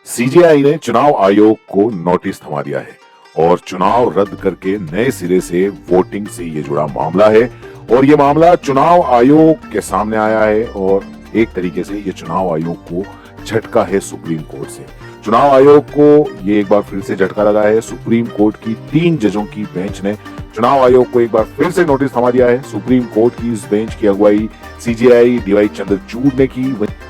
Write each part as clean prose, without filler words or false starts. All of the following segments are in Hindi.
सीजेआई ने चुनाव आयोग को नोटिस थमा दिया है और चुनाव रद्द करके नए सिरे से वोटिंग से ये जुड़ा मामला है और ये मामला चुनाव आयोग के सामने आया है और एक तरीके से ये चुनाव आयोग को झटका है सुप्रीम कोर्ट से। चुनाव आयोग को ये एक बार फिर से झटका लगा है। सुप्रीम कोर्ट की 3 जजों की बेंच ने चुनाव आयोग को एक बार फिर से नोटिस थमा दिया है। सुप्रीम कोर्ट की इस बेंच की अगुवाई सीजेआई डीवाई चंद्रचूड़ ने की।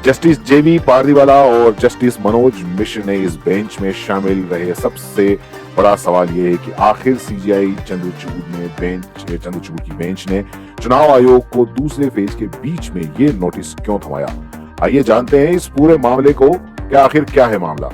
जस्टिस जेबी पारदीवाला और जस्टिस मनोज मिश्र ने इस बेंच में शामिल रहे। सबसे बड़ा सवाल यह है कि आखिर सीजेआई चंद्रचूड़ की बेंच ने चुनाव आयोग को दूसरे फेज के बीच में ये नोटिस क्यों थमाया। आइए जानते हैं इस पूरे मामले को कि आखिर क्या है मामला।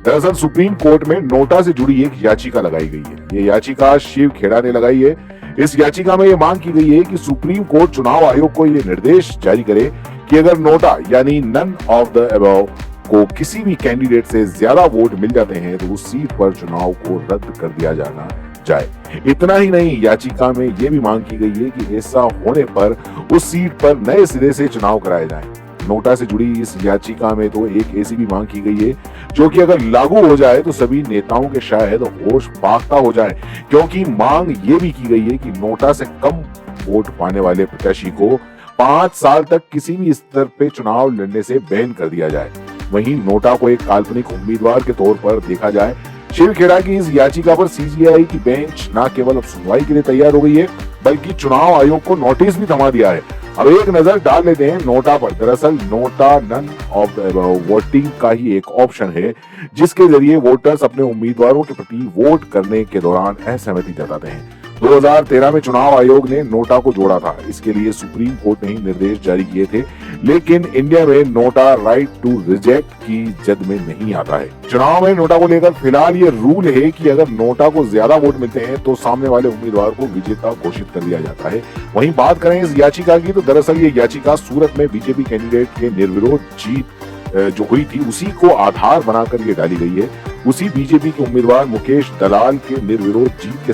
दरअसल सुप्रीम कोर्ट में नोटा से जुड़ी एक याचिका लगाई गई है। ये याचिका शिव खेड़ा ने लगाई है। इस याचिका में ये मांग की गई है कि सुप्रीम कोर्ट चुनाव आयोग को ये निर्देश जारी करे कि अगर नोटा यानी नन ऑफ द अबव को किसी भी कैंडिडेट से ज्यादा वोट मिल जाते हैं तो उस सीट पर चुनाव को रद्द कर दिया जाए। इतना ही नहीं, याचिका में यह भी मांग की गई है कि ऐसा होने पर उस सीट पर नए सिरे से चुनाव कराए जाएं। नोटा से जुड़ी इस याचिका में तो एक ऐसी भी मांग की गई है जो कि अगर लागू हो जाए तो सभी नेताओं के शायद होश फाख्ता हो जाए, क्योंकि मांग ये भी की गई है कि नोटा से कम वोट पाने वाले प्रत्याशी को 5 साल तक किसी भी स्तर पे चुनाव लड़ने से बैन कर दिया जाए। वहीं नोटा को एक काल्पनिक उम्मीदवार के तौर पर देखा जाए। शिव खेड़ा की इस याचिका पर सीजेआई की बेंच न केवल अब सुनवाई के लिए तैयार हो गई है बल्कि चुनाव आयोग को नोटिस भी थमा दिया है। अब एक नजर डाल लेते हैं नोटा पर। दरअसल NOTA none of the voting का ही एक ऑप्शन है जिसके जरिए वोटर्स अपने उम्मीदवारों के प्रति वोट करने के दौरान असहमति जताते हैं। 2013 में चुनाव आयोग ने नोटा को जोड़ा था। इसके लिए सुप्रीम कोर्ट ने ही निर्देश जारी किए थे, लेकिन इंडिया में नोटा राइट टू रिजेक्ट की जद में नहीं आता है। चुनाव में नोटा को लेकर फिलहाल ये रूल है कि अगर नोटा को ज्यादा वोट मिलते हैं तो सामने वाले उम्मीदवार को विजेता घोषित कर दिया जाता है। वहीं बात करें इस याचिका की तो दरअसल ये याचिका सूरत में बीजेपी कैंडिडेट के निर्विरोध जीत जो हुई थी उसी को आधार बनाकर ये डाली गई है। उसी बीजेपी के उम्मीदवार मुकेश दलाल के निर्विरोध जीत के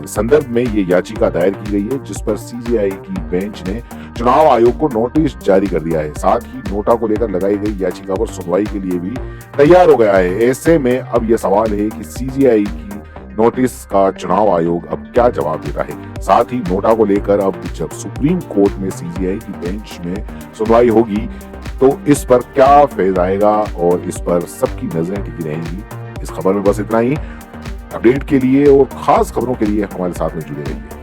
संदर्भ में ये याचिका दायर की गई है, जिस पर सीजेआई की बेंच ने चुनाव आयोग को नोटिस जारी कर दिया है। साथ ही नोटा को लेकर लगाई गई याचिका पर सुनवाई के लिए भी तैयार हो गया है। ऐसे में अब यह सवाल है कि सीजेआई की नोटिस का चुनाव आयोग अब क्या जवाब देता है। साथ ही नोटा को लेकर अब जब सुप्रीम कोर्ट में सीजेआई की बेंच में सुनवाई होगी तो इस पर क्या फेज आएगा और इस पर सबकी नजरें टिकी रहेंगी। इस खबर में बस इतना ही। अपडेट के लिए और खास खबरों के लिए हमारे साथ में जुड़े रहिए।